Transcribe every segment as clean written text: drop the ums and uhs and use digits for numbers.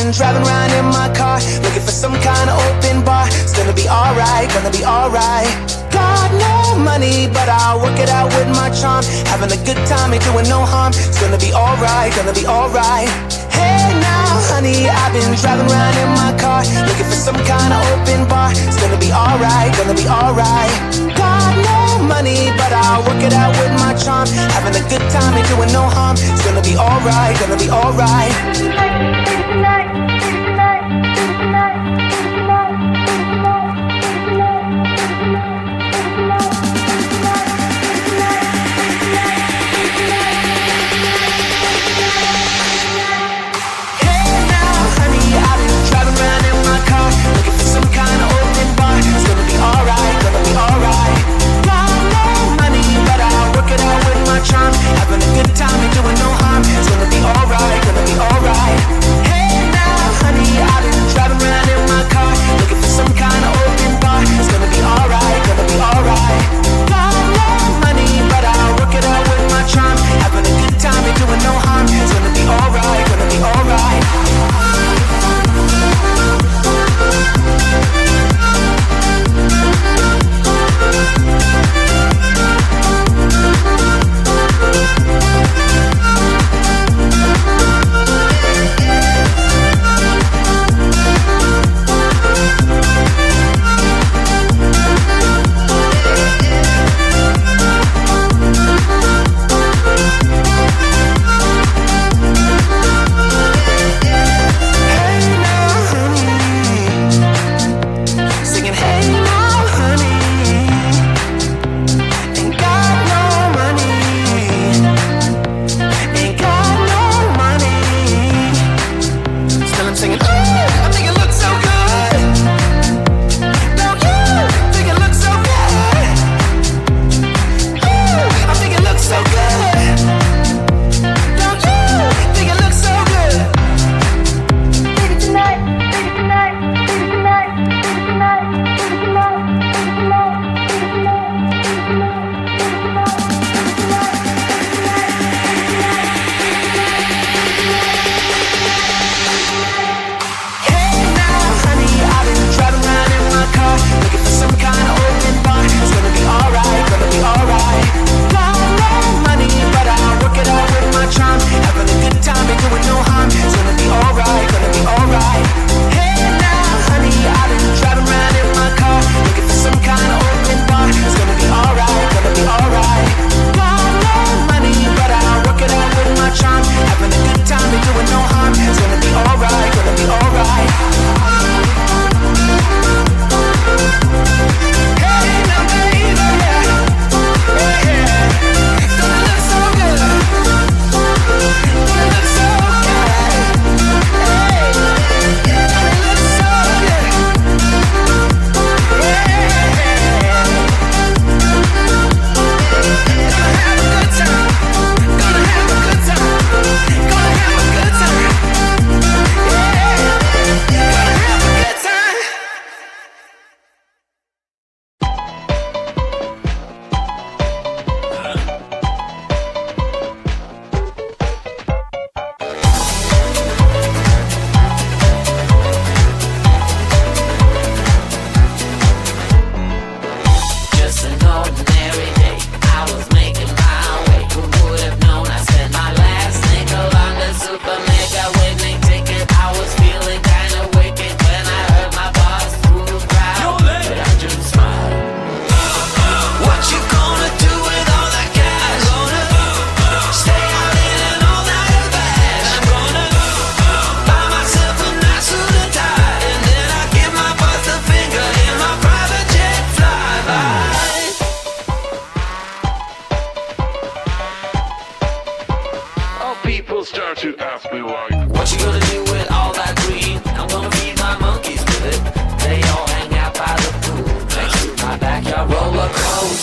been driving around in my car, looking for some kind of open bar. It's gonna be alright, gonna be alright. Got no money, but I'll work it out with my charm. Having a good time, ain't doing no harm. It's gonna be alright, gonna be alright. Hey now, honey, I've been driving around in my car, looking for some kind of open bar. It's gonna be alright, gonna be alright. Got no money, but I'll work it out with my charm. Having a good time, ain't doing no harm. It's gonna be alright, gonna be alright. Looking for some kind of open bar. It's gonna be alright, gonna be alright. Got no money, but I'll work it out with my charm. Having a good time, ain't doing no harm. It's gonna be alright, gonna be alright. Hey now, honey, I've been driving around in my car, looking for some kind of open bar. It's gonna be alright, gonna be alright. Got no money, but I'll work it out with my charm. Having a good time, ain't doing no harm. It's gonna be alright, gonna be alright.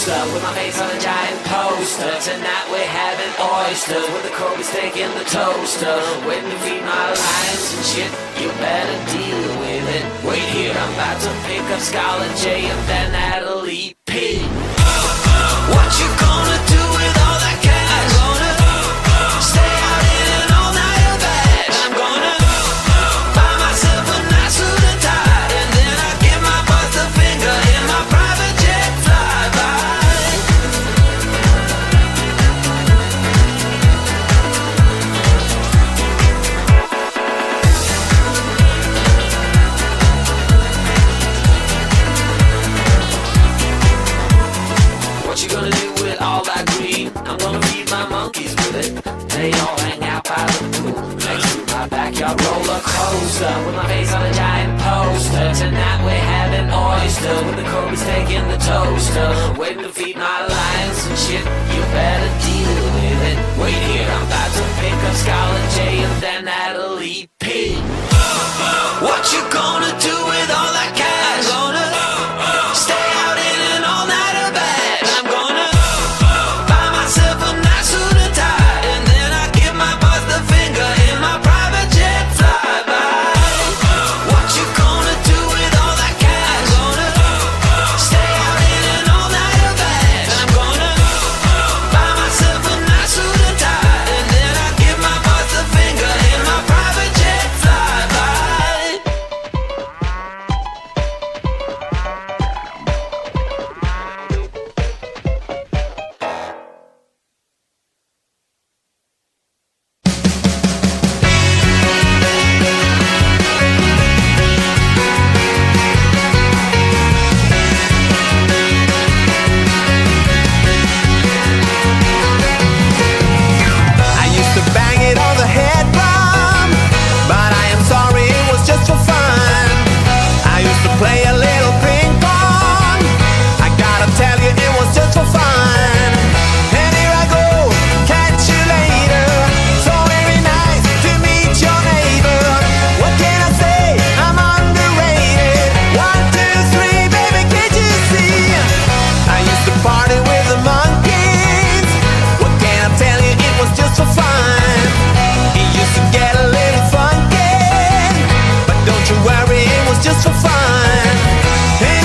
With my face on a giant poster. Tonight we're having oysters with the Kobe steak in the toaster. Waiting to feed my lions and shit. You better deal with it. Wait here, I'm about to pick up Scarlett J and then Natalie P. What you gonna do with all that cash? I'm gonna stay out in an all-nighter bash. I'm gonna buy my toaster, waiting to feed my lions and shit. You better deal with it. Wait here, I'm about to pick up Scarlet J and then Natalie P. What you gonna do with all that cash? I'm gonna stay out in an all-nighter bash. I'm gonna buy myself a nice suit and tie, and then I give my boss the finger in my private jet flyby. What you gonna do with all that cash? I'm gonna stay out in an all-nighter bash. I'm gonna buy myself a nice suit and tie, and then I give my boss the finger in my private jet flyby. I used to bang it on the head drum, but I am sorry, it was just for fun. I used to play a little ping pong, I gotta tell you, it was just for fun. And here I go, catch you later. So very nice to meet your neighbor. What can I say? I'm underrated. 1, 2, 3, baby, can't you see? I used to party with the monkeys. What can I tell you? It was just for fun. It used to get a little funky, but don't you worry, it was just for fun. And